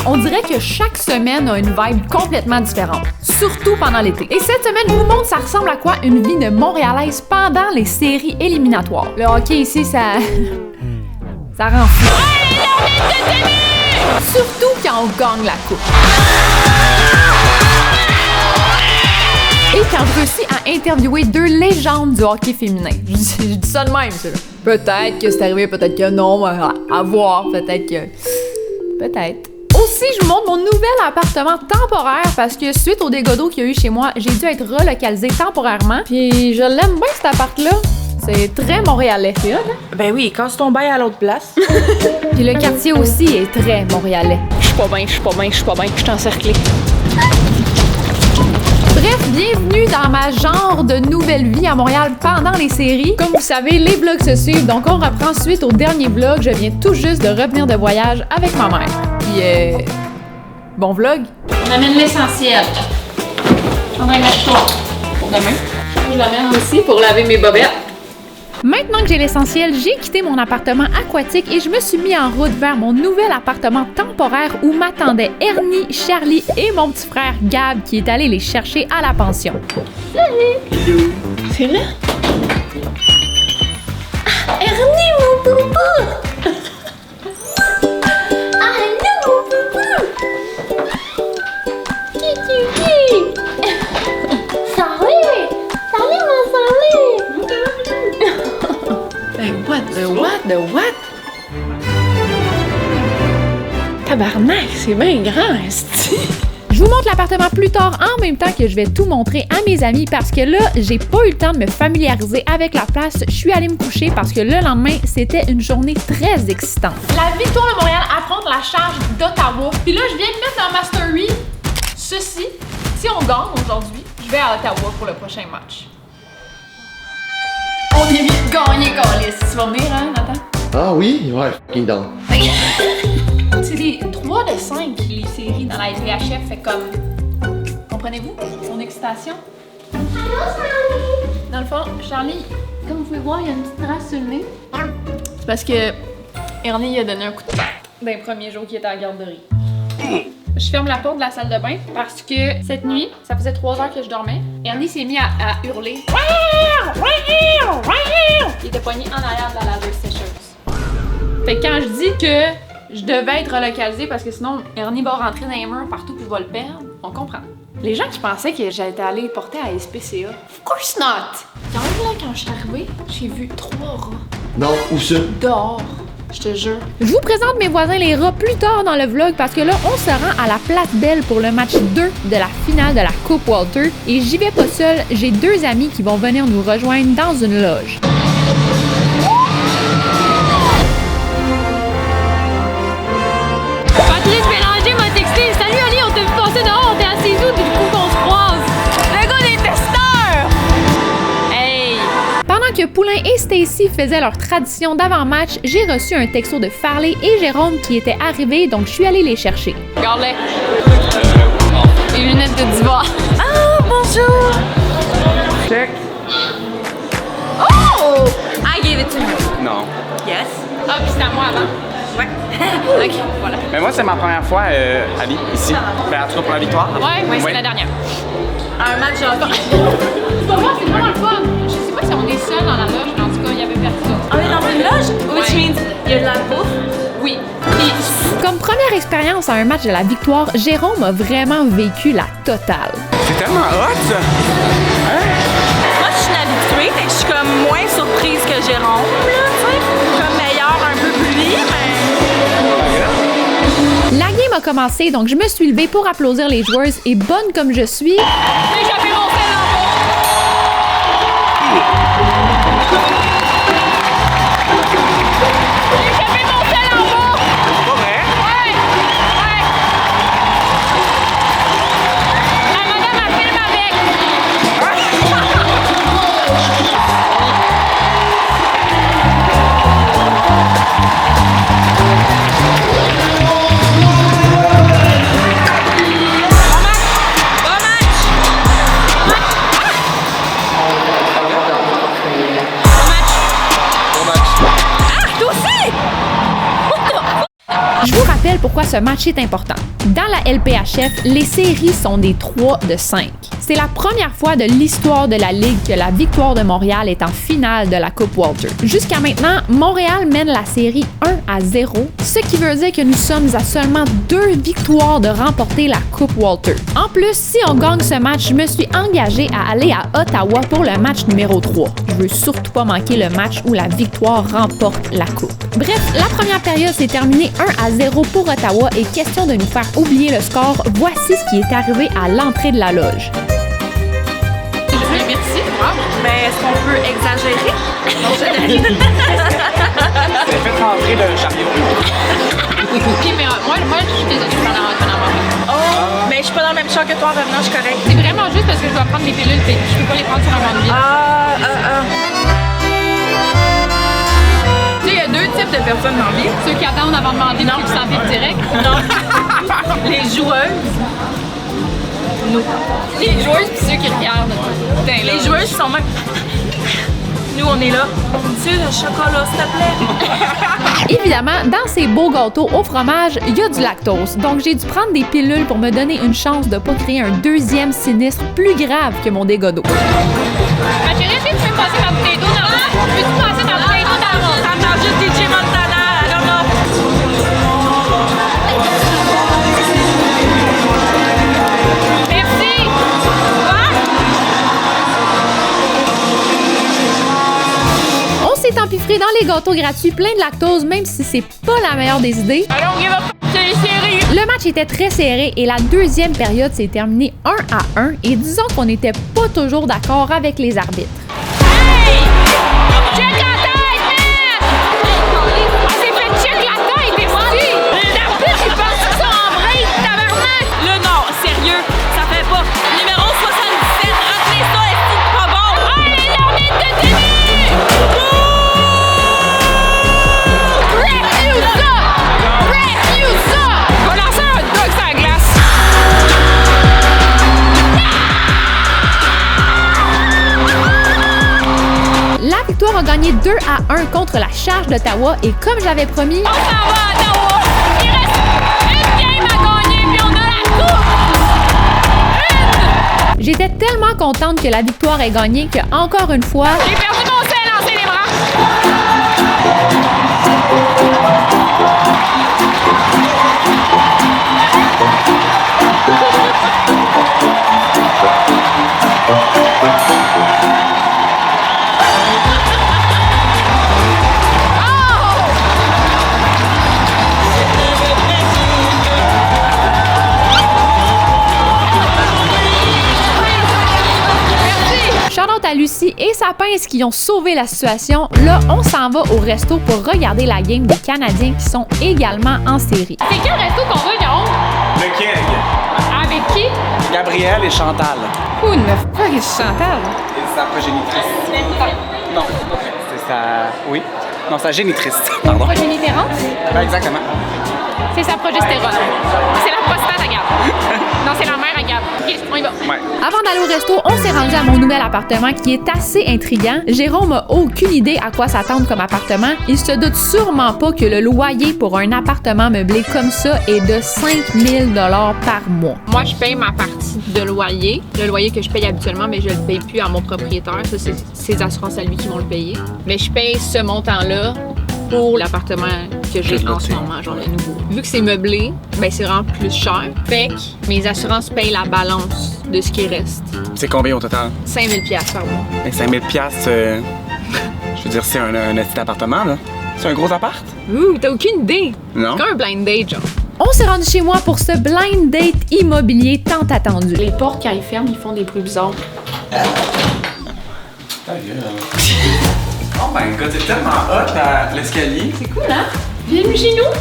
on dirait que chaque semaine a une vibe complètement différente, surtout pendant l'été. Et cette semaine, je vous montre ça ressemble à quoi une vie de Montréalaise pendant les séries éliminatoires. Le hockey ici, ça rend fou. Surtout quand on gagne la coupe. Et quand je réussis à interviewer deux légendes du hockey féminin. Je dis ça de même, ça. Peut-être que c'est arrivé, peut-être que non, à voir, peut-être que... Peut-être. Aussi, je vous montre mon nouvel appartement temporaire parce que suite au dégâts d'eau qu'il y a eu chez moi, j'ai dû être relocalisée temporairement. Puis je l'aime bien cet appart-là. C'est très montréalais. C'est hot, hein? Ben oui, casse ton bail à l'autre place. Puis le quartier aussi est très montréalais. Je suis encerclée. Bref, bienvenue dans ma genre de nouvelle vie à Montréal pendant les séries. Comme vous savez, les vlogs se suivent, donc on reprend suite au dernier vlog. Je viens tout juste de revenir de voyage avec ma mère. Puis, bon vlog. On amène l'essentiel. On va mettre toi pour demain. Je l'amène aussi pour laver mes bobettes. Maintenant que j'ai l'essentiel, j'ai quitté mon appartement aquatique et je me suis mis en route vers mon nouvel appartement temporaire où m'attendaient Ernie, Charlie et mon petit frère Gab qui est allé les chercher à la pension. Salut! C'est vrai? Ernie, mon poupou! Ah non, mon poupou! Kiki! Salut! Salut, mon salut! The what? Tabarnak, c'est bien grand, esti. Je vous montre l'appartement plus tard en même temps que je vais tout montrer à mes amis parce que là, j'ai pas eu le temps de me familiariser avec la place. Je suis allée me coucher parce que le lendemain, c'était une journée très excitante. La Victoire de Montréal affronte la Charge d'Ottawa. Puis là, je viens de mettre dans ma story ceci. Si on gagne aujourd'hui, je vais à Ottawa pour le prochain match. On est vite gagné, Calis. Tu vas venir, hein, Nathan? Ah oui? Ouais, fucking down. C'est des 3 de 5 les séries dans la LVHF, fait comme... Comprenez-vous son excitation? Dans le fond, Charlie, comme vous pouvez voir, il y a une petite trace sur le nez. C'est parce que Ernie il a donné un coup de patte dans les premiers jours qu'il était à la garderie. Je ferme la porte de la salle de bain parce que cette nuit, ça faisait 3 heures que je dormais. Ernie s'est mis à hurler. Il était poigné en arrière de la laveuse sécheuse. Fait que quand je dis que je devais être relocalisée parce que sinon Ernie va rentrer dans les murs partout puis je vais le perdre, on comprend. Les gens qui pensaient que j'étais allée porter à SPCA, of course not! Hier là, quand je suis arrivée, j'ai vu 3 rats. Non, où ça? Dehors. Je te jure. Je vous présente mes voisins les rats plus tard dans le vlog parce que là, on se rend à la Place Belle pour le match 2 de la finale de la Coupe Walter. Et j'y vais pas seule, j'ai 2 amis qui vont venir nous rejoindre dans une loge. Patrice Bélanger m'a texté. Salut Ali, on t'a vu passer dehors, on t'est assis où du coup qu'on se croise? Le gars des testeurs! Hey! Pendant que Poulain et Stacy faisaient leur tradition d'avant-match, j'ai reçu un texto de Farley et Jérôme qui étaient arrivés, donc je suis allée les chercher. Regarde-les. Les lunettes de diva. Ah, bonjour! Check. Oh! I gave it to you. Non. Yes. Ah, puis c'était à moi avant. Ouais. OK, voilà. Mais moi, c'est ma première fois, Ali, ici. Ben, en tout cas, pour la victoire. Ouais, c'est la dernière. Un match de hockey. Tu vas voir, c'est vraiment le fun. Je sais pas si on est seul dans la loge, mais en tout cas, il y avait personne. On est dans une loge? Which means il y a de la bouffe? Oui. Comme première expérience à un match de la victoire, Jérôme a vraiment vécu la totale. C'est tellement hot, ça! Moi, je suis une habituée, fait que je suis comme moins surprise que Jérôme, là, tu sais. Comme meilleur, un peu plus libre, mais... La game a commencé, donc je me suis levée pour applaudir les joueuses et bonne comme je suis... J'ai échappé mon sel en bas! J'ai échappé mon sel en bas! Pas vrai? Ouais! Ouais! La madame a filmé avec! Je vous rappelle pourquoi ce match est important. Dans la LPHF, les séries sont des 3 de 5. C'est la première fois de l'histoire de la Ligue que la Victoire de Montréal est en finale de la Coupe Walter. Jusqu'à maintenant, Montréal mène la série 1-0, ce qui veut dire que nous sommes à seulement 2 victoires de remporter la Coupe Walter. En plus, si on gagne ce match, je me suis engagée à aller à Ottawa pour le match numéro 3. Je veux surtout pas manquer le match où la Victoire remporte la Coupe. Bref, la première période s'est terminée 1-0 pour Ottawa et question de nous faire oublier le score, voici ce qui est arrivé à l'entrée de la loge. Merci. Ben, est-ce qu'on peut exagérer? Faites rentrer le chariot. Ok, mais moi, je suis désolée, je vais en avoir. Oh, mais je suis pas dans le même champ que toi, en revenant, je suis correcte. C'est vraiment juste parce que je dois prendre mes pilules, puis je peux pas les prendre sur un banc de vie. Tu sais, il y a 2 types de personnes dans la vie. Ceux qui attendent avant de demander, puis qui s'en vite direct. Non. Les joueuses. Nous. Les joueuses, puis ceux qui regardent. Les joueuses sont même. Nous, on est là. Tu sais, le chocolat, s'il te plaît. Évidemment, dans ces beaux gâteaux au fromage, il y a du lactose. Donc, j'ai dû prendre des pilules pour me donner une chance de ne pas créer un deuxième sinistre plus grave que mon dégât d'eau. Ma chérie, est-ce que tu peux me passer ma bouteille d'eau dans le Peux-tu me passer ma bouteille d'eau dans le Ça marche juste DJ Montana. Alors là. Merci! On s'est empiffré dans les gâteaux gratuits pleins de lactose, même si c'est pas la meilleure des idées. Allons, give up! C'est les séries! Le match était très serré et la deuxième période s'est terminée 1-1 et disons qu'on n'était pas toujours d'accord avec les arbitres. Hey! Check la tête, man! On s'est fait check la tête, ici! L'arbitre, il pense que ça en break, tabarnak! Le non, sérieux, ça fait pas. Numéro 77, rappelez ça, est-ce pas bon? Allez, l'arbitre de tenue! Refuse ça! Refuse ça! Va lancer un hot dog sur la glace! La Victoire a gagné 2-1 contre la Charge d'Ottawa et comme j'avais promis, On s'en va à Ottawa! Il reste une game à gagner, puis on a la coupe! Une! j'étais tellement contente que la Victoire ait gagné que, encore une fois, J'ai perdu mon sel, lancez les bras! shout-out à Lucie et sa pince qui ont sauvé la situation. Là, on s'en va au resto pour regarder la game des Canadiens qui sont également en série. C'est quel resto qu'on va, Jérôme? Le keg. Avec qui? Gabriel et Chantal. Who the fuck is Chantal? Et sa progénitrice. Non, c'est sa... Oui. Non, sa génitrice, pardon. Progénitérance? Ben, exactement. C'est sa progestérone. C'est la prostate à Gab. Non, c'est la mère à Gab. Ok, on y va. Ouais. Avant d'aller au resto, on s'est rendu à mon nouvel appartement qui est assez intriguant. Jérôme a aucune idée à quoi s'attendre comme appartement. Il se doute sûrement pas que le loyer pour un appartement meublé comme ça est de 5 000 $ par mois. Moi, je paye ma partie de loyer. Le loyer que je paye habituellement, mais je le paye plus à mon propriétaire. Ça, c'est ses assurances à lui qui vont le payer. Mais je paye ce montant-là pour l'appartement que j'ai en ce moment, genre le nouveau. Vu que c'est meublé, ben c'est vraiment plus cher. Fait que mes assurances payent la balance de ce qui reste. C'est combien au total? 5 000 $ par mois. Ben, 5 000 je veux dire, c'est un petit appartement, là. C'est un gros appart? Ouh, t'as aucune idée. Non. C'est comme un blind date, genre. On s'est rendu chez moi pour ce blind date immobilier tant attendu. Les portes, quand ils ferment, ils font des bruits bizarres. Ta gueule. Oh my god, c'est tellement hot à l'escalier. C'est cool, hein? Bienvenue chez nous!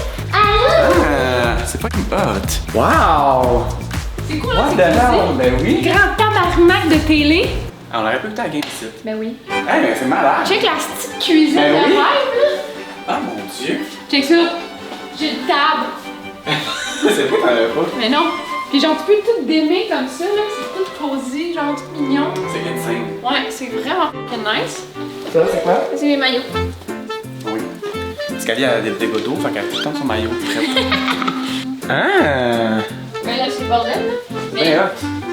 C'est fucking hot. Wow! C'est cool, What hein? the hell? Ben oui. Grand tabarnak de télé. On aurait pu ta game ici. Ben oui. Hey, mais c'est malade. Check la petite cuisine Ben de oui. rêve, là. Ah mon dieu. Check ça. J'ai une table. C'est pas, t'en avais pas. Mais non. Puis genre, tu peux tout démêler comme ça, là. C'est tout cosy, genre tout mignon. C'est insane. Ouais, c'est vraiment fucking nice. Ça, c'est quoi? Ça, c'est mes maillots. Oui. Parce qu'elle a des dégâts d'eau, fait qu'elle a tout le temps son maillot prêt. Ah! c'est le bordel, là. Mais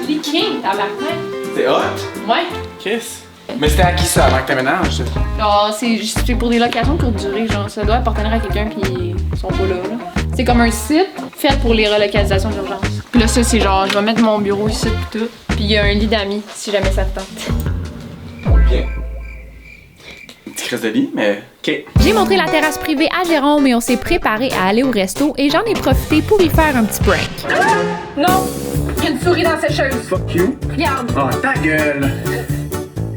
Lee King, tabarnak. C'est hot? Ouais. Kiss. Mais c'était à qui ça avant que t'aménages? Genre, c'est pour des locations courte durée, genre, ça doit appartenir à quelqu'un qui sont pas là. C'est comme un site fait pour les relocalisations d'urgence. Puis là, ça, c'est genre, je vais mettre mon bureau ici pis tout. Puis il y a un lit d'amis, si jamais ça te tente. Bien. Petit crise de lit, mais OK. J'ai montré la terrasse privée à Jérôme et on s'est préparé à aller au resto et j'en ai profité pour y faire un petit prank. Non! Il y a une souris dans cette chaise. Fuck you. Regarde! Oh, ta gueule!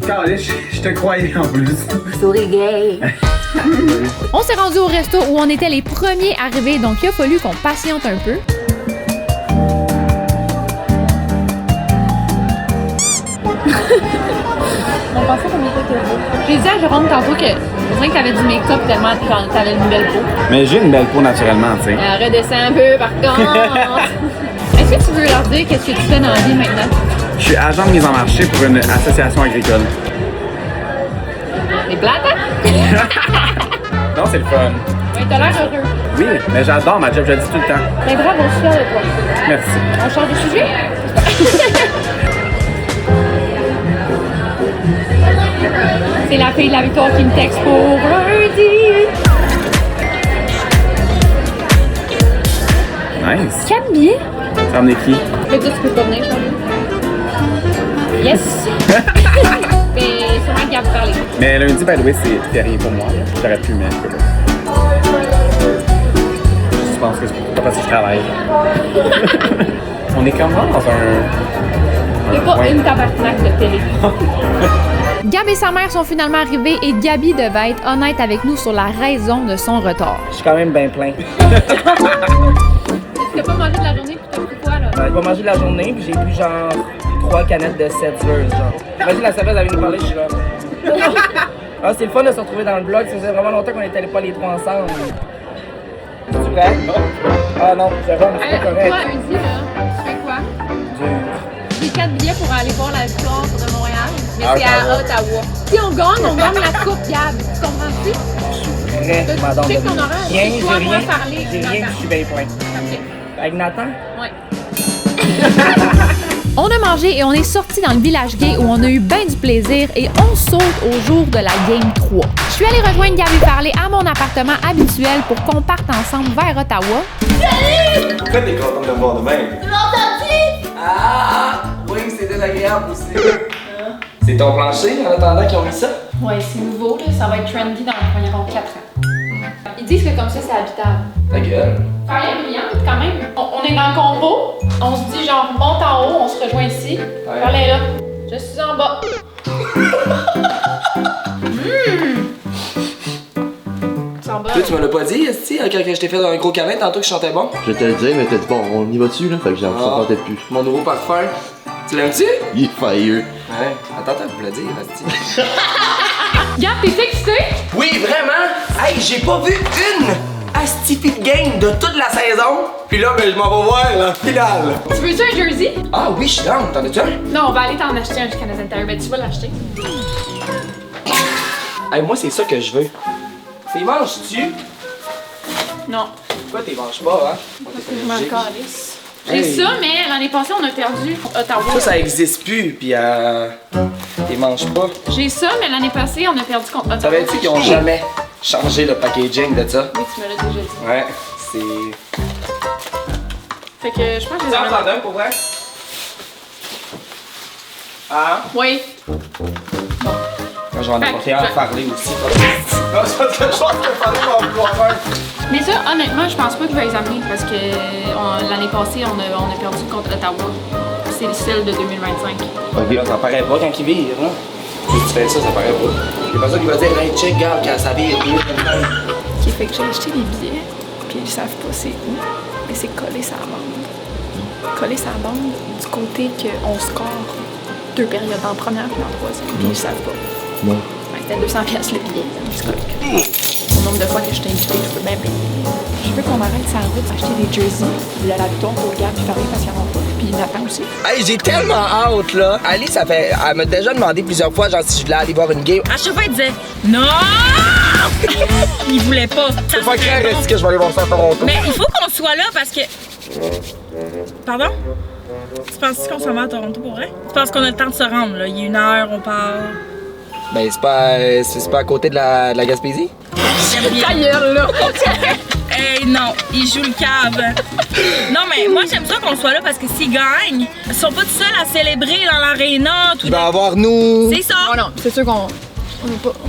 Calisse, je te croyais en plus. Souris gay. On s'est rendu au resto où on était les premiers arrivés, donc il a fallu qu'on patiente un peu. On pensait qu'on était beau. J'ai dit à Jérôme tantôt que on dirait que t'avais du make-up tellement que t'avais une belle peau. Mais j'ai une belle peau naturellement, tu sais. Redescends un peu par contre. Est-ce que tu veux leur dire qu'est-ce que tu fais dans la vie maintenant? Je suis agent de mise en marché pour une association agricole. C'est plate, hein? Non, c'est le fun. Ouais, t'as l'air heureux. Oui, mais j'adore ma job, je le dis tout le temps. Mais bravo, je suis fière de toi. Merci. On change de sujet? C'est la fille de la victoire qui me texte pour lundi. Nice. Quel billet? Ça en est qui? Mais toi, tu peux pas venir, je pense. Yes! Mais sûrement qu'il a parlé. Mais lundi, by the way, c'est férié pour moi. J'aurais pu, mais je peux pas. Je pense que c'est pas parce que je travaille. On est quand même dans un... Il n'y a pas une tabarnak de télé. Gab et sa mère sont finalement arrivés et Gabi devait être honnête avec nous sur la raison de son retard. Je suis quand même bien plein. Tu n'as pas mangé de la journée puis t'as pris quoi, là? J'ai pas mangé de la journée, puis j'ai bu genre 3 canettes de 7 genre. Imagine la serveuse, elle vient nous parler, je suis là. Ah, c'est le fun de se retrouver dans le vlog, ça faisait vraiment longtemps qu'on n'était pas les trois ensemble. Tu prêt? Ah non, c'est bon, c'est pas correct. Toi, lundi, là, tu fais quoi? J'ai 4 billets pour aller voir la victoire de Montréal, mais c'est à Ottawa. Si on gagne la coupe, Gab. Tu comprends-tu? Vraiment dans Tu sais le ton horaire, Rien, c'est toi, j'ai moi, rien, parler. j'ai rien, je suis bien plein. Ok. Avec Nathan? Ouais. On a mangé et on est sorti dans le village gay où on a eu bien du plaisir et on saute au jour de la Game 3. Je suis allée rejoindre Gabi Parler à mon appartement habituel pour qu'on parte ensemble vers Ottawa. Pourquoi t'es content de me voir de même? Ah! Oui, c'est désagréable aussi. C'est ton plancher en attendant qu'ils ont mis ça? Ouais, c'est nouveau, là. Ça va être trendy dans environ 4 ans. Ils disent que comme ça, c'est habitable. Ta gueule. Faire les brillante, quand même. On est dans le combo. On se dit, genre, monte en haut, on se rejoint ici. Ouais. Parlez là. Je suis en bas. C'est en bas. Toi, tu me l'as pas dit, esti, quand je t'ai fait un gros câlin tantôt que je chantais bon? Je vais te le dire, mais t'as dit bon, on y va dessus là, fait que j'en Ah. peut-être plus. Mon nouveau parfum. Tu l'aimes-tu? Il est fire. Ouais. Attends, vous le dire, esti. Gab, t'es excité? Oui, vraiment! Hey, j'ai pas vu une astifi de game de toute la saison. Puis là, ben, je m'en vais voir la finale. Tu veux-tu un jersey? Ah oui, je suis down. T'en as-tu un? Non, on va aller t'en acheter un du Canadian Tire. Ben, tu vas l'acheter. Hey, moi, c'est ça que je veux. T'es manges-tu? Non. Pourquoi t'es manges pas, hein? Parce que je m'en calisse. Hey. J'ai ça, mais l'année passée, on a perdu Ottawa. Ça existe plus, puis t'es manges pas. J'ai ça, mais l'année passée, on a perdu contre Ottawa. Savais-tu qu'ils ont jamais changé le packaging de ça? Oui, tu me l'as déjà dit. Ouais, c'est... Fait que je pense que je Tu en les prends un pour vrai? Ah? Oui. Moi, j'en ai Fait pas que fait en je- parler aussi. Non, c'est parce que je pense que parler va vouloir faire. Mais ça, honnêtement, je pense pas qu'il va les amener parce que l'année passée, on a perdu contre Ottawa. C'est celle de 2025. Ok. Là, ça paraît pas quand il vire, là. Si tu fais ça, ça paraît pas. C'est pas ça qu'il va dire, hey, check, regarde, quand ça vire, vire, Ok, fait que j'ai acheté les billets, puis ils savent pas c'est où, mais c'est collé sur la bande. Collé sur la bande du côté qu'on score 2 périodes en première puis en troisième, puis ils savent pas. Non. Fait que c'était 200$ le billet, c'est correct. Au nombre de fois que je t'ai invité, je peux bien payer. Je veux qu'on arrête sa route acheter des jerseys, de la victoire pour Gab puis Farid parce qu'ils en ont pas, puis Nathan aussi. Hey, j'ai tellement hâte, là. Alice, elle m'a déjà demandé plusieurs fois, genre, si je voulais aller voir une game. À chaque fois, il disait non! Il voulait pas. C'est pas clair, est-ce que je vais aller voir ça à Toronto? Mais il faut qu'on soit là parce que. Pardon? Tu penses qu'on s'en va à Toronto pour vrai? Tu penses qu'on a le temps de se rendre, là? Il est 1 heure, on part. Ben, c'est pas à côté de la Gaspésie? Ta gueule, là! Hey, non, il joue le cave. Non, mais moi, j'aime ça qu'on soit là parce que s'ils gagnent, ils sont pas tout seuls à célébrer dans l'aréna. Il va avoir nous. C'est ça! Oh non, c'est sûr qu'on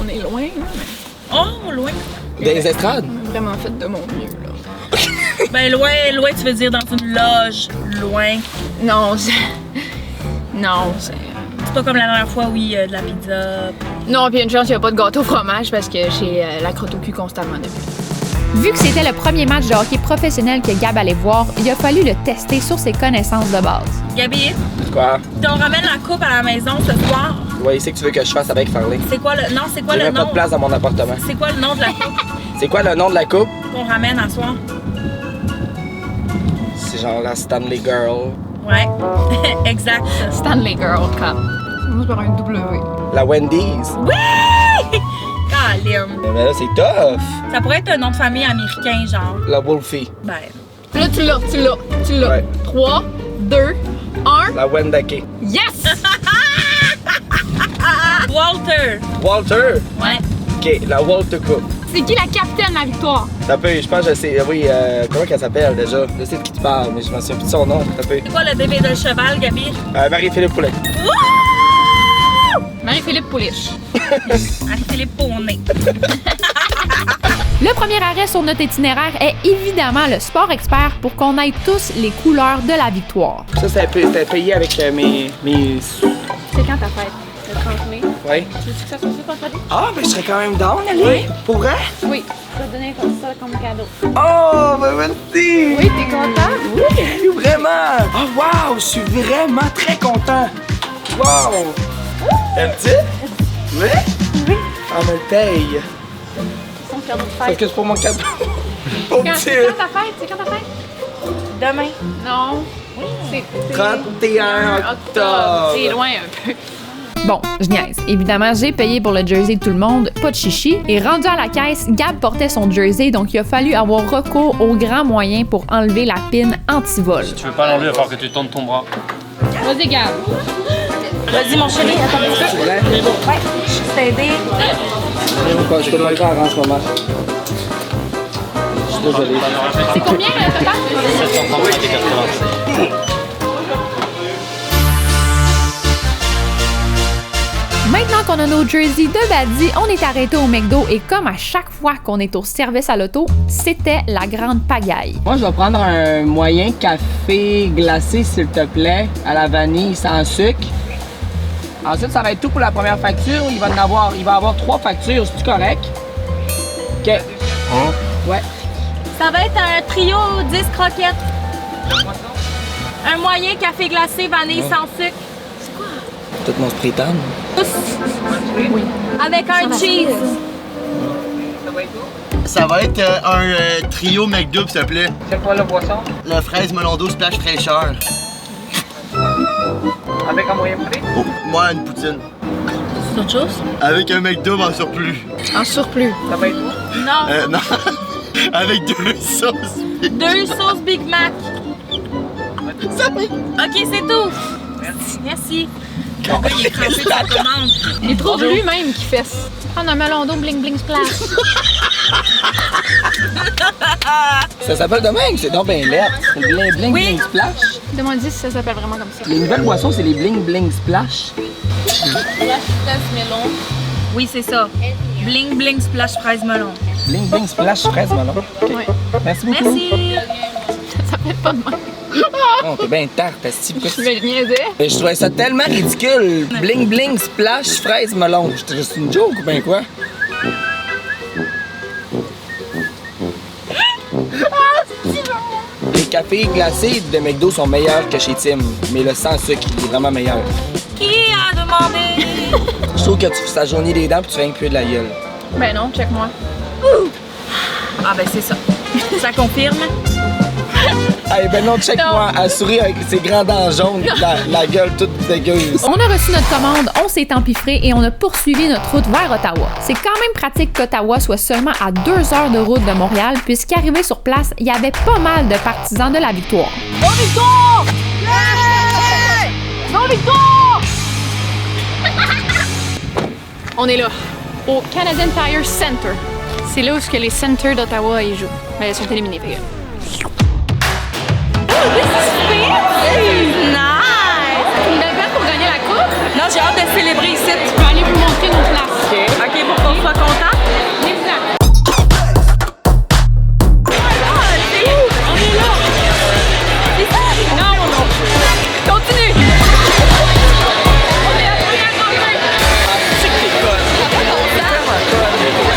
est loin, là, mais Oh, loin. Des estrades? on a vraiment fait de mon mieux, là. Ben, loin, tu veux dire dans une loge. Loin. Non, non, c'est... C'est pas comme la dernière fois où il y a de la pizza. Non, puis une chance, il n'y a pas de gâteau au fromage parce que j'ai la crotte au cul constamment depuis. Vu que c'était le premier match de hockey professionnel que Gab allait voir, il a fallu le tester sur ses connaissances de base. Gabi, Quoi? on ramène la coupe à la maison ce soir. Ouais, c'est que tu veux que je fasse avec Farley. C'est quoi le. Non, c'est quoi J'ai le même pas nom? de place dans mon appartement. C'est quoi le nom de la coupe C'est quoi le nom de la coupe? qu'on ramène à soir? C'est genre la Stanley Girl. Ouais, exact. Stanley Girl Cup. Ça par un W. La Wendy's. Oui! Calim. Mais là, c'est tough. Ça pourrait être un nom de famille américain, genre. La Wolfie. Ben. Là, tu l'as. Ouais. 3, 2, 1. La Wendake. Yes! Walter. Walter. Ouais. OK, la Walter Cup. C'est qui la capitaine de la victoire? Ça peut, je pense que je sais. Oui, comment qu'elle s'appelle déjà? Je sais de qui tu parles, mais je m'en souviens plus de son nom. Ça peut. C'est quoi le bébé de cheval, Gabi? Marie-Philippe Poulet. Marie-Philippe Pouliche. Anne-Philippe Poney. Le premier arrêt sur notre itinéraire est évidemment le Sport Expert pour qu'on ait tous les couleurs de la victoire. Ça, c'était payé avec mes. C'est quand ta fête? Le 30 mai. Ouais. Tu veux que ça soit fait contre lui? Ah, ben je serais quand même down, Ali. Pour vrai? Oui. Je vais te donner ça comme cadeau. Oh, ben merci. Oui, t'es content? Oui, vraiment. Oh, wow, je suis vraiment très content. Wow. Aimes-tu? Oui? Oui. Ah, me le paye. Son cadeau de Parce fête. que c'est pour mon cadeau. Au petit. C'est quand ta fête? C'est quand ta fête? Demain. Non. C'est 31 octobre. C'est loin un peu. Bon, je niaise. Évidemment, j'ai payé pour le jersey de tout le monde, pas de chichi. Et rendu à la caisse, Gab portait son jersey, donc il a fallu avoir recours aux grands moyens pour enlever la pine anti-vol. Si tu veux pas l'enlever, il va falloir que tu tournes ton bras. Vas-y, Gab. Vas-y, mon chéri, attends un petit peu. vrai? Ouais, je t'aider. Je peux pas le faire en ce moment. Je suis désolé. C'est combien le total? 735 et 86. Maintenant qu'on a nos jerseys de Badie, on est arrêté au McDo et comme à chaque fois qu'on est au service à l'auto, c'était la grande pagaille. Moi, je vais prendre un moyen café glacé, s'il te plaît, à la vanille sans sucre. Ensuite, ça va être tout pour la première facture. Il va y avoir 3 factures, c'est-tu correct? OK. Ouais. Ça va être un trio 10 croquettes. Un moyen café glacé, vanille sans sucre. Tout mon spray tan. Avec un cheese. Ça va être un trio McDouble, s'il te plaît. C'est quoi le boisson? Le fraise melon d'eau splash fraîcheur. Avec un moyen frais? Oh, moi, une poutine. C'est autre chose? Avec un McDouble en surplus. En surplus. Ça va être où? Non. Non. Avec 2 sauces. 2 sauces Big Mac. Ça va être... OK, c'est tout. Merci. Le gars, il est crampé de sa commande. Il trouve lui-même qui fait ça. Prendre un melon d'eau bling bling splash. Ça s'appelle de même, c'est donc bien lettre. C'est le bling bling Oui. bling splash. Demande si ça s'appelle vraiment comme ça. Les nouvelles boissons, c'est les bling bling splash. Oui, c'est ça. Bling Bling Splash Fraise Melon. Bling bling splash fraise melon. OK. Ouais. Merci beaucoup. Merci. Ça s'appelle pas de même. Non, t'es bien tarte, asti. Pourquoi Je vais le niaiser. Je trouvais ça tellement ridicule. Bling bling splash fraise melon. C'était juste une joke ou bien quoi? Les cafés glacés de McDo sont meilleurs que chez Tim, mais le sans sucre il est vraiment meilleur. Qui a demandé? Je trouve que tu fais sa journée des dents puis tu fais un peu de la gueule. Ben non, check-moi. Ah ben c'est ça. Ça confirme. Hey, ben non, check-moi. Elle sourit avec ses grands dents jaunes, la gueule toute dégueuse. On a reçu notre commande, on s'est empiffré et on a poursuivi notre route vers Ottawa. C'est quand même pratique qu'Ottawa soit seulement à 2 heures de route de Montréal, puisqu'arrivé sur place, il y avait pas mal de partisans de la victoire. Bon victoire! Yeah! Bon victoire! On est là, au Canadian Tire Center. C'est là où que les Centers d'Ottawa y jouent. Mais ils sont éliminés, fait que... Nice! Une belle place pour gagner la coupe. Non, j'ai hâte de célébrer ici. Je vais aller vous montrer nos places. OK, pour qu'on soit content. Venez-vous-en. On est là! Non! Continue!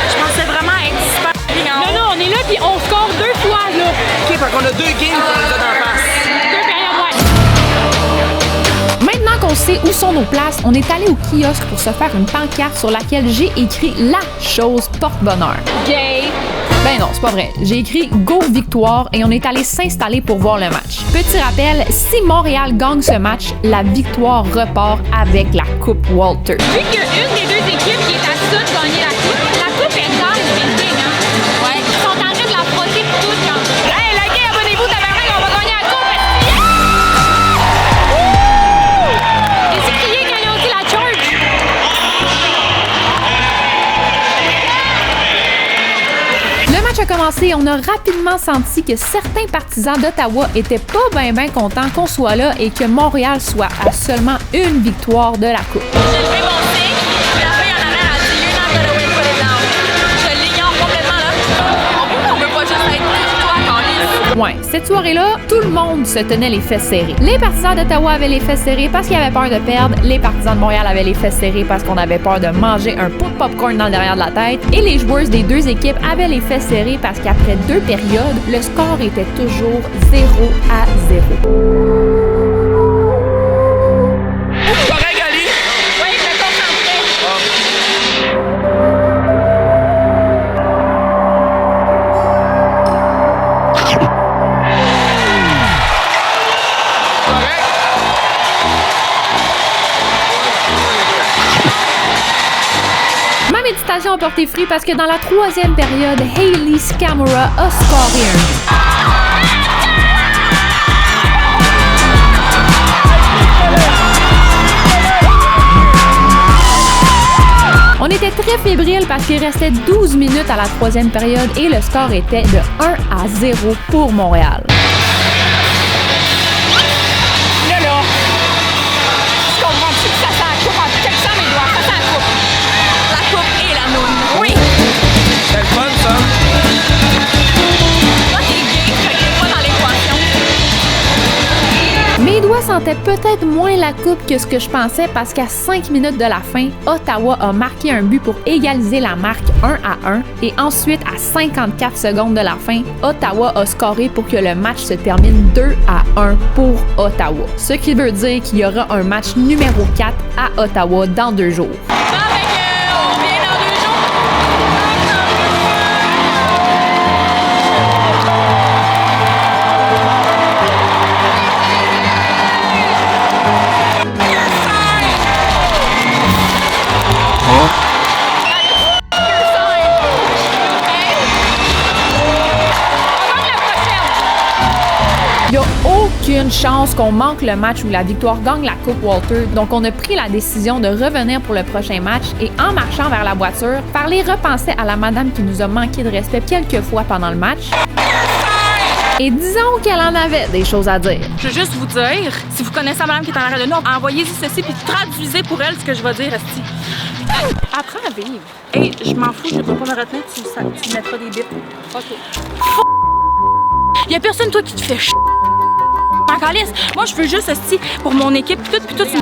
Je pensais vraiment être super bien. Non, on est là puis on score 2 fois, là. OK, fait qu'on a 2 games qu'on les a d'en face. 2 périodes, ouais. Maintenant qu'on sait où sont nos places, on est allé au kiosque pour se faire une pancarte sur laquelle j'ai écrit la chose porte-bonheur. Gay. Ben non, c'est pas vrai. J'ai écrit Go Victoire et on est allé s'installer pour voir le match. Petit rappel, si Montréal gagne ce match, la victoire repart avec la Coupe Walter. Vu qu'il y a une des 2 équipes qui est à ça de gagner la coupe est dans le building, hein. Ouais. Ils sont en train de la frotter pour tout quand. Hey, likez, abonnez-vous, tabarnak, on va gagner la coupe! Ils ont crié quand ils ont dit la charge! Le match a commencé et on a rapidement senti que certains partisans d'Ottawa étaient pas ben contents qu'on soit là et que Montréal soit à seulement une victoire de la Coupe. J'ai levé mon signe, puis la fille en arrière a dit You're not gonna win, put it down. Je l'ignore complètement là. On peut pas juste être toi quand lisse. Ouais, cette soirée-là, tout le monde se tenait les fesses serrées. Les partisans d'Ottawa avaient les fesses serrées parce qu'ils avaient peur de perdre. Les partisans de Montréal avaient les fesses serrées parce qu'on avait peur de manger un pot de popcorn dans le derrière de la tête. Et les joueuses des 2 équipes avaient les fesses serrées parce qu'après 2 périodes, le score était toujours 0-0. Correct, Ali? Oui, je me concentrais. Ma méditation a porté fruit parce que dans la 3e période, Hayley Scamora a scoré un but. On était très fébrile parce qu'il restait 12 minutes à la 3e période et le score était de 1-0 pour Montréal. Là, je comprends-tu que ça sent la coupe en quelque sorte, mes doigts? Ça sent la coupe. La coupe et la noune. Oui! C'est le fun, ça. Toi, t'es gay, fait que t'es pas dans l'équation. Mes doigts sentaient peut-être moins la coupe que ce que je pensais parce qu'à 5 minutes de la fin, Ottawa a marqué un but pour égaliser la marque 1-1 et ensuite à 54 secondes de la fin, Ottawa a scoré pour que le match se termine 2-1 pour Ottawa. Ce qui veut dire qu'il y aura un match numéro 4 à Ottawa dans 2 jours. Bon, fait que, on vient dans 2 jours. Il n'y a aucune chance qu'on manque le match où la victoire gagne la Coupe Walter, donc on a pris la décision de revenir pour le prochain match et en marchant vers la voiture, parler repenser à la madame qui nous a manqué de respect quelques fois pendant le match. Et disons qu'elle en avait des choses à dire. Je veux juste vous dire, si vous connaissez la madame qui est en arrière de nous, envoyez-y ceci puis traduisez pour elle ce que je vais dire, esti. Apprends à vivre. Hey, je m'en fous, je vais pas me retenir, tu mettras des bips. OK. Y'a personne, toi, qui te fait ch**. En calice. Moi, je veux juste, esti, pour mon équipe, puis tout, tu me...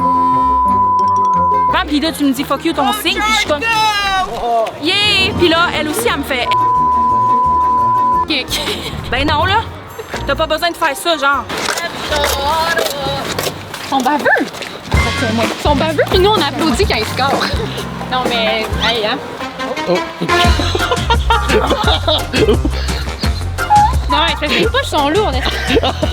Puis là, tu me dis fuck you ton signe, puis je suis comme... Yeah! Puis là, elle aussi, elle me fait... Ben non, là. T'as pas besoin de faire ça, genre. Ils sont baveux. Ils sont baveux, puis nous, on applaudit quand ils scorent. Non, mais... Hey, hein? Non, les poches sont lourdes.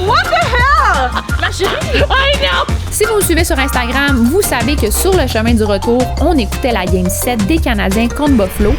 What the hell? Ma chérie! I know! Si vous me suivez sur Instagram, vous savez que sur le chemin du retour, on écoutait la Game 7 des Canadiens contre Buffalo.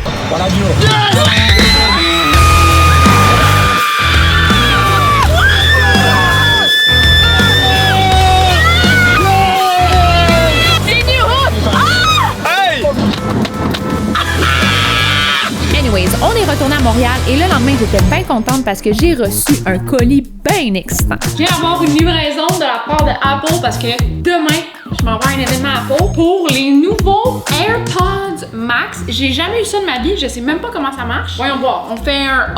Anyways, on est retourné à Montréal et le lendemain, j'étais bien contente parce que j'ai reçu un colis bien excitant. Je viens avoir une livraison de la part de Apple parce que demain, je m'en vais à un événement Apple pour les nouveaux AirPods Max. J'ai jamais eu ça de ma vie, je sais même pas comment ça marche. Voyons voir, on fait un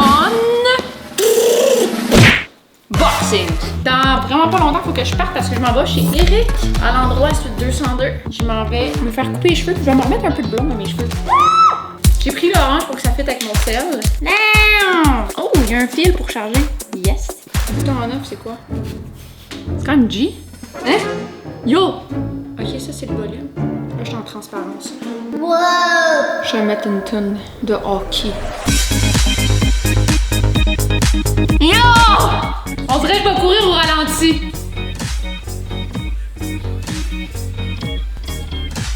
unboxing. Dans vraiment pas longtemps, il faut que je parte parce que je m'en vais chez Eric à l'endroit suite 202. Je m'en vais me faire couper les cheveux puis je vais me remettre un peu de blond dans mes cheveux. J'ai pris l'orange pour que ça fitte avec mon sel. Non! Oh, il y a un fil pour charger. Yes. Le bouton en off, c'est quoi? C'est quand même G. Hein? Yo! Ok, ça c'est le volume. Là, je suis en transparence. Wow! Je vais mettre une tonne de hockey. Yo! On dirait que je vais courir au ralenti.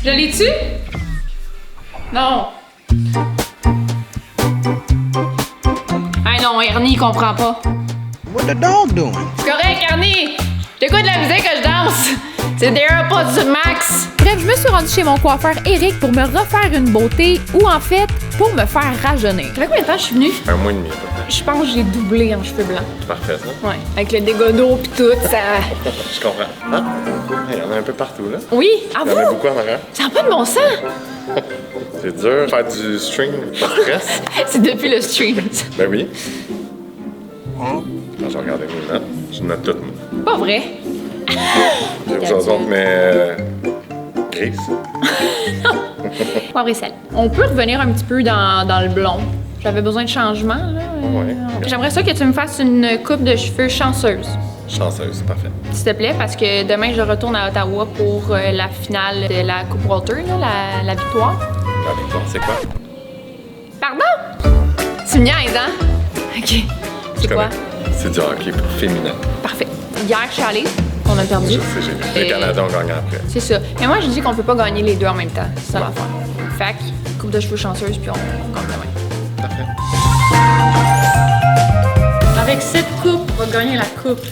Je l'ai tu? Non. Ah non, Ernie, il comprend pas. What the dog doing? C'est correct, Ernie! T'écoutes la musique que je danse! C'est des AirPods Max! Bref, je me suis rendue chez mon coiffeur Eric pour me refaire une beauté ou en fait, pour me faire rajeunir. Ça fait combien de temps je suis venue? Un mois et demi, à peu près. Je pense que j'ai doublé en cheveux blancs. Parfait, ça. Ouais. Avec le dégât d'eau pis tout, ça... Je comprends. Ah, il y en a un peu partout, là. Oui, à Il y en a vous! beaucoup en arrière. Ça n'a pas de bon sens! C'est dur. Faire du string, pas de stress. C'est depuis le stream. Ben oui. Quand j'ai regardé mes notes, je note toutes, moi. Pas vrai. J'ai aux autres, mais... grise. Poivre et sel. On peut revenir un petit peu dans le blond. J'avais besoin de changement, là. Ouais. J'aimerais ça que tu me fasses une coupe de cheveux chanceuse. Chanceuse, c'est parfait. S'il te plaît, parce que demain, je retourne à Ottawa pour la finale de la Coupe Walter, là, la victoire. La victoire, c'est quoi? Pardon? Tu me niaises, hein? OK. C'est quoi? C'est du hockey pour féminin. Parfait. Hier, je suis allée. On a perdu. Je sais, j'ai vu. Les Canadiens ont gagné après. C'est ça. Mais moi, je dis qu'on peut pas gagner les deux en même temps. C'est ça l'affaire. Fait que, coupe de cheveux chanceuse, puis on gagne demain. Parfait. Avec cette coupe, on va gagner la coupe.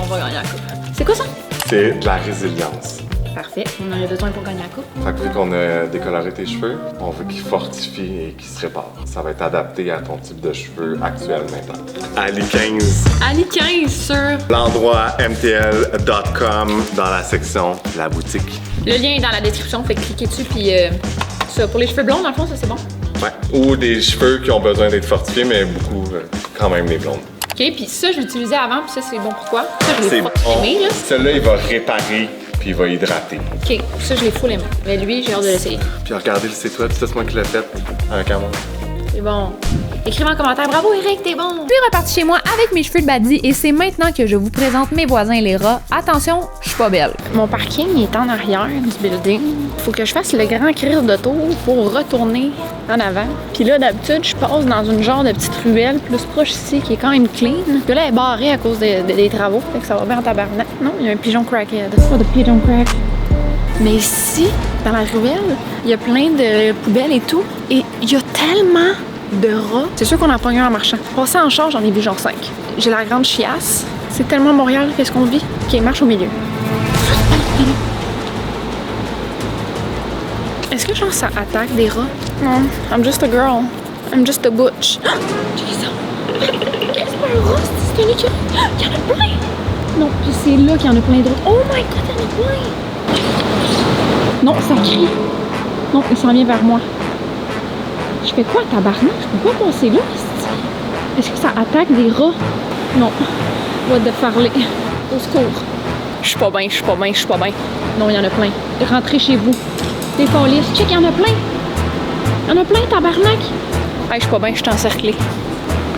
On va gagner la coupe. C'est quoi ça? C'est de la résilience. Parfait. On en a besoin pour gagner la coupe. Fait que vu qu'on a décoloré tes cheveux, on veut qu'ils fortifient et qu'ils se réparent. Ça va être adapté à ton type de cheveux actuel maintenant. Ali 15. Ali 15 sur... L'endroit mtl.com dans la section La boutique. Le lien est dans la description, fait que cliquez dessus, puis ça. Pour les cheveux blonds, dans le fond, ça, c'est bon. Ouais. Ou des cheveux qui ont besoin d'être fortifiés, mais beaucoup quand même les blondes. OK, puis ça, je l'utilisais avant, puis ça, c'est bon pour quoi? Ça, je l'ai C'est pas bon. aimé, là. Celui-là, il va réparer puis il va hydrater. OK, ça, je l'ai full aimé. Mais lui, j'ai hâte de l'essayer. Puis regardez le site web, c'est moi qui l'ai fait avec un monde. C'est bon. Écrivez en commentaire. Bravo, Eric, t'es bon. Je suis repartie chez moi avec mes cheveux de Badie et c'est maintenant que je vous présente mes voisins les rats. Attention, je suis pas belle. Mon parking est en arrière du building. Faut que je fasse le grand crise de tour pour retourner en avant. Puis là, d'habitude, je passe dans une genre de petite ruelle plus proche ici qui est quand même clean. Puis là, elle est barrée à cause des travaux. Fait que ça va bien en tabarnak. Non, il y a un pigeon crackhead. Oh, the pigeon crack. Mais ici, dans la ruelle, il y a plein de poubelles et tout. Et il y a tellement de rats. C'est sûr qu'on en prend un en marchant. Passer en char, j'en ai vu genre 5. J'ai la grande chiasse. C'est tellement Montréal, qu'est-ce qu'on vit? OK, marche au milieu. Est-ce que genre ça attaque des rats? Non, I'm just a girl. I'm just a butch. C'est pas un rat, c'est un écureuil. Il y en a plein! Non, puis c'est là qu'il y en a plein d'autres. Oh my god, il y en a plein! Non, ça crie. Non, il s'en vient vers moi. Je fais quoi, tabarnak? Je peux pas passer là. Est-ce que ça attaque des rats? Non. What the farley? Au secours. Je suis pas bien, je suis pas bien, je suis pas bien. Non, il y en a plein. Rentrez chez vous. Des polices. Check, il y en a plein. Il y en a plein, tabarnak. Hey, je suis pas bien, je suis encerclée.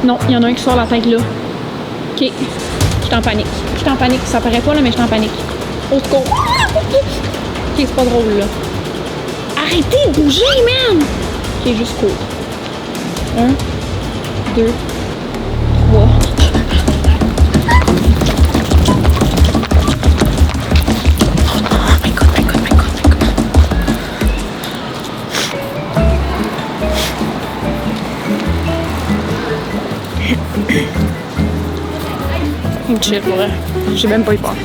Non, il y en a un qui sort la tête là. OK. Je suis en panique. Je suis en panique. Ça paraît pas là, mais je suis en panique. Au secours. OK, c'est pas drôle là. Arrêtez de bouger, man! OK, juste court. 1, 2, 3. chill pour vrai. J'ai même pas eu peur.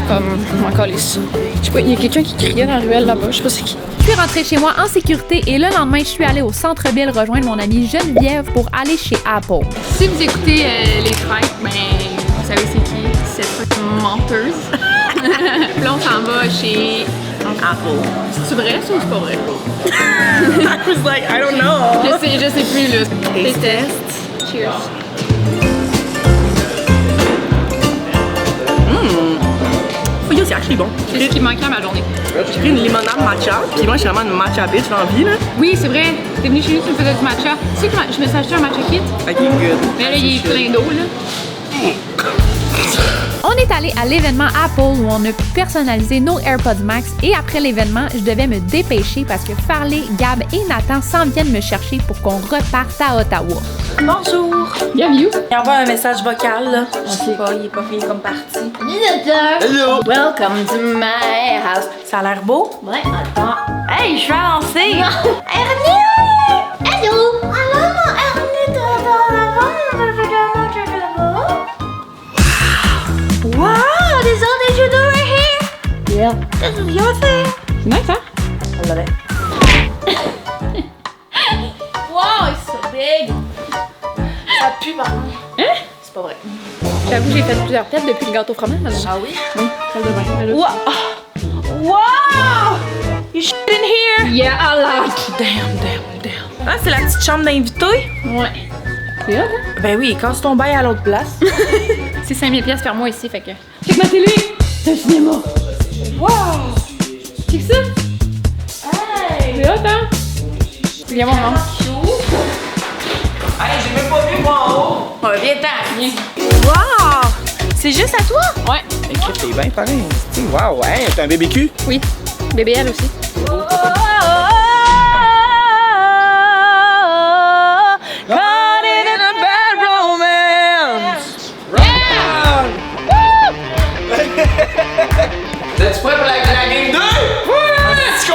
Comme, je m'en calisse. Je sais pas, il y a quelqu'un qui criait dans la ruelle là-bas, je sais pas c'est qui. Je suis rentrée chez moi en sécurité et le lendemain, je suis allée au centre-ville rejoindre mon amie Geneviève pour aller chez Apple. Si vous écoutez les tracks, ben, vous savez c'est qui? Cette fucking menteuse. Puis là, on s'en va chez Apple. C'est vrai, ça, ou c'est pas vrai? I was like, I don't know. Je sais plus, là. Taste test. Cheers. Oh, yo, c'est actually bon. C'est ce qui manquait à ma journée. J'ai pris une limonade matcha, puis moi, je suis vraiment une matcha bitch dans la vie, là. Oui, c'est vrai. T'es venu chez nous, tu me faisais du matcha. Tu sais que je me suis acheté un matcha kit? Ok, good. Mais là, il est plein d'eau, là. On est allé à l'événement Apple où on a pu personnaliser nos AirPods Max et après l'événement, je devais me dépêcher parce que Farley, Gab et Nathan s'en viennent me chercher pour qu'on reparte à Ottawa. Bonjour! Bienvenue. Il envoie un message vocal, là. Je sais pas, il est pas payé comme parti. Hello! Welcome to my house. Ça a l'air beau? Ouais, attends. Hey, je suis avancée! Ernie! Hello! Alors, Ernie, wow, there's all that you do right here. Yeah. This is your thing. C'est nice, hein? On l'avait. Wow, it's so big. Ça pue, par contre. Hein? C'est pas vrai. J'avoue, j'ai fait plusieurs têtes depuis le gâteau fromage. Ah oui? Oui, salle de bain. Là. Wow! Wow! You shit in here! Yeah, a lot. Damn. Ah, c'est la petite chambre d'invité? Ouais. C'est hot, hein? Ben oui, casse ton bail à l'autre place. C'est 5000 pièces par mois ici, fait que... Check ma télé! C'est un cinéma! Wow! Check ça! Hey! C'est hot, hein? Viens voir, maman. Hey, j'ai même pas vu moi en haut. Viens. Wow! C'est juste à toi? Ouais. Écoute, t'es bien pareil. Wow, hey, t'as un bébé cul? Oui. Bébé, elle aussi. Caught in a bad romance! T'es-tu prêt pour la game 2? Let's go,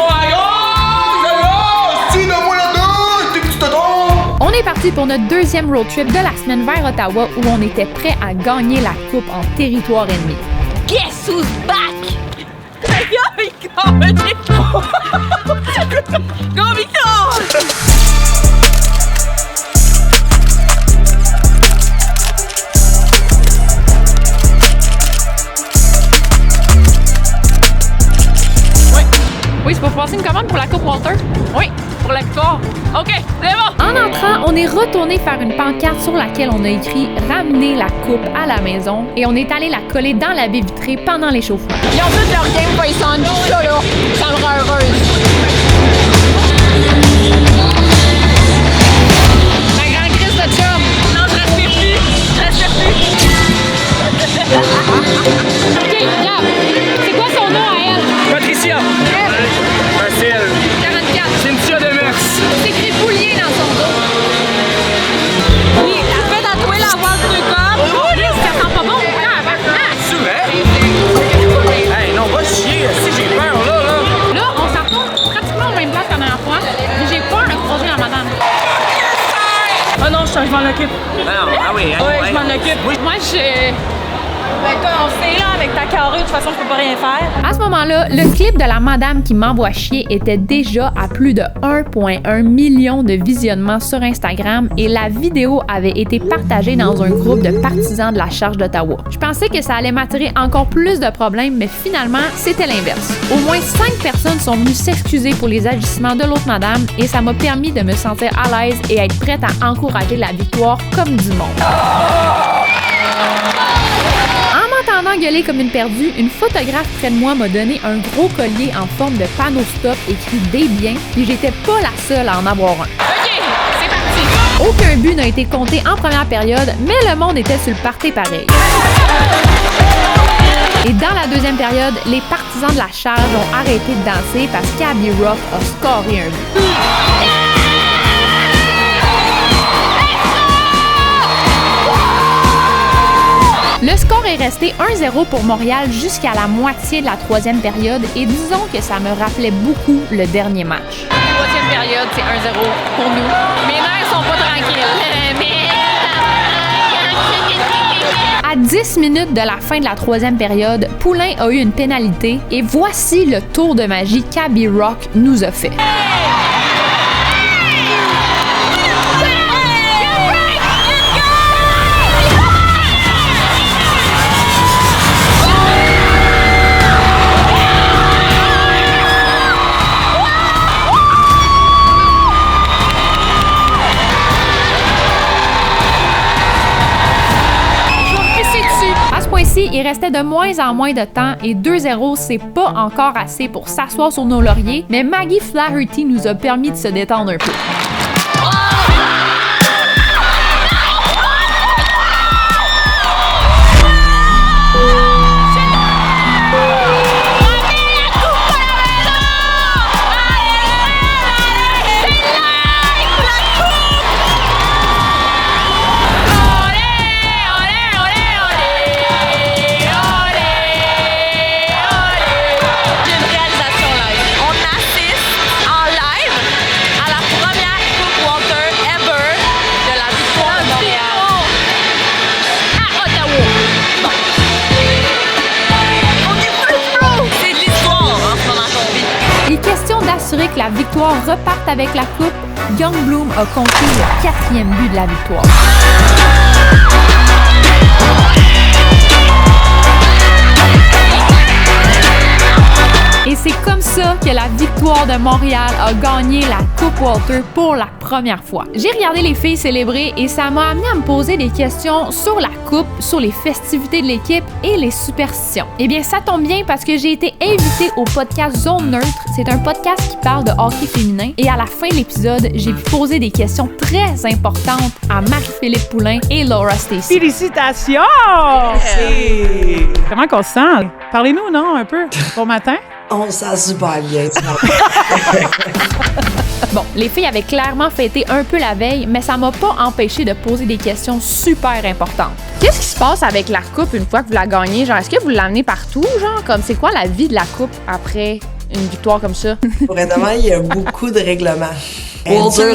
donne-moi la 2! T'es petit tonton! On est parti pour notre deuxième road trip de la semaine vers Ottawa où on était prêt à gagner la coupe en territoire ennemi. Guess who's back? Go, Victor! Oui, c'est pour passer une commande pour la coupe Walter? Oui, pour la victoire. OK, c'est bon! En entrant, on est retourné faire une pancarte sur laquelle on a écrit « Ramener la coupe à la maison » et on est allé la coller dans la baie vitrée pendant l'échauffement. Ils ont fait leur game face on. Ça, là, ça me rend heureuse. La grande crise de chum. Non, je respire plus! OK, Gab, c'est quoi son nom à elle? Patricia. Facile. 44. Cynthia Demers. C'est écrit Boulier dans son dos. Oui, elle fait tatouer la voix de corps. Ça sent pas bon. C'est vrai? Hey, non, va chier. Si j'ai peur, là. Là, on s'en retrouve pratiquement au même place que la dernière fois, mais j'ai peur de croiser la madame. Oh non, je m'en occupe. Ah oui, Ouais, je m'en occupe. Moi, je... Ben, toi, on sait, là, avec ta carrure, de toute façon, je peux pas rien faire. À ce moment-là, le clip de la madame qui m'envoie chier était déjà à plus de 1,1 million de visionnements sur Instagram et la vidéo avait été partagée dans un groupe de partisans de la Charge d'Ottawa. Je pensais que ça allait m'attirer encore plus de problèmes, mais finalement, c'était l'inverse. Au moins 5 personnes sont venues s'excuser pour les agissements de l'autre madame et ça m'a permis de me sentir à l'aise et être prête à encourager la victoire comme du monde. En m'entendant gueuler comme une perdue, une photographe près de moi m'a donné un gros collier en forme de panneau stop écrit « Des biens » et j'étais pas la seule à en avoir un. OK, c'est parti. Aucun but n'a été compté en première période, mais le monde était sur le party pareil. Et dans la deuxième période, les partisans de la Charge ont arrêté de danser parce qu'Abby Rock a scoré un but. Le score est resté 1-0 pour Montréal jusqu'à la moitié de la troisième période et disons que ça me rappelait beaucoup le dernier match. Troisième période, c'est 1-0 pour nous. Mes nerfs sont pas tranquilles. À À 10 minutes de la fin de la 3e période, Poulain a eu une pénalité et voici le tour de magie qu'Abby Rock nous a fait. Il restait de moins en moins de temps et 2-0, c'est pas encore assez pour s'asseoir sur nos lauriers, mais Maggie Flaherty nous a permis de se détendre un peu. Que la victoire reparte avec la coupe, Young Bloom a compté le 4e but de la victoire. Et c'est comme ça que la victoire de Montréal a gagné la Coupe Walter pour la première fois. J'ai regardé les filles célébrer et ça m'a amené à me poser des questions sur la coupe, sur les festivités de l'équipe et les superstitions. Eh bien, ça tombe bien parce que j'ai été invitée au podcast Zone Neutre. C'est un podcast qui parle de hockey féminin et à la fin de l'épisode, j'ai pu poser des questions très importantes à Marie-Philippe Poulain et Laura Stacey. Félicitations! Hey. Comment qu'on se sent? Parlez-nous, non, un peu? Bon matin? On se sent super bien. Bon, les filles avaient clairement fêté un peu la veille, mais ça m'a pas empêché de poser des questions super importantes. Qu'est-ce qui se passe avec la coupe une fois que vous la gagnez? Genre, est-ce que vous l'amenez partout? Genre, comme c'est quoi la vie de la coupe après une victoire comme ça? Vraiment, il y a beaucoup de règlements. Walter,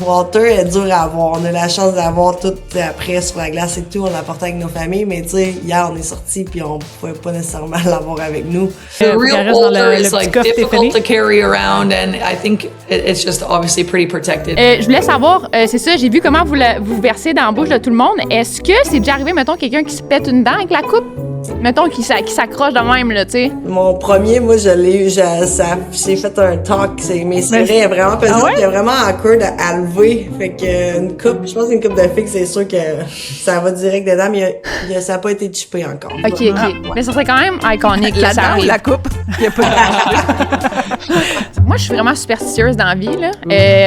Walter est dur à avoir. On a la chance d'avoir tout après sur la glace et tout. On l'apportait avec nos familles, mais tu sais, hier on est sortis puis on pouvait pas nécessairement l'avoir avec nous. The real Walter is like difficult to carry around, and I think it's just obviously pretty protected. Je voulais savoir, c'est ça, j'ai vu comment vous versez dans la bouche de tout le monde. Est-ce que c'est déjà arrivé, mettons, quelqu'un qui se pète une dent avec la coupe? Mettons qui s'accroche de même, là, tu sais. Mon premier, moi, je l'ai eu, j'ai fait un talk, mais c'est vrai, vraiment pesant, il y a vraiment awkward à lever. Fait que une coupe, je pense qu'une coupe de figue, c'est sûr que ça va direct dedans, mais ça n'a pas été chippé encore. OK. Mais ça serait quand même iconique. La dent ou la coupe? Il y a pas Moi, je suis vraiment superstitieuse dans la vie, là.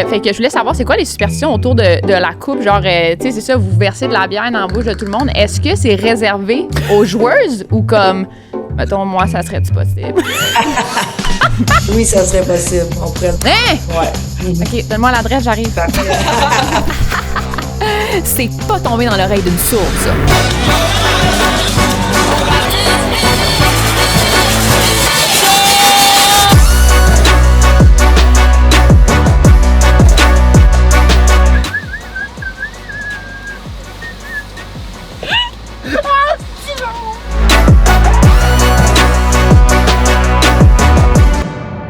Fait que je voulais savoir, c'est quoi les superstitions autour de la coupe? Genre, tu sais, c'est ça, vous versez de la bière dans la bouche de tout le monde. Est-ce que c'est réservé aux joueuses ou comme, mettons, moi, ça serait-tu possible? Oui, ça serait possible. On pourrait... Hein? Ouais. OK, donne-moi l'adresse, j'arrive. C'est pas tombé dans l'oreille d'une sourde, ça.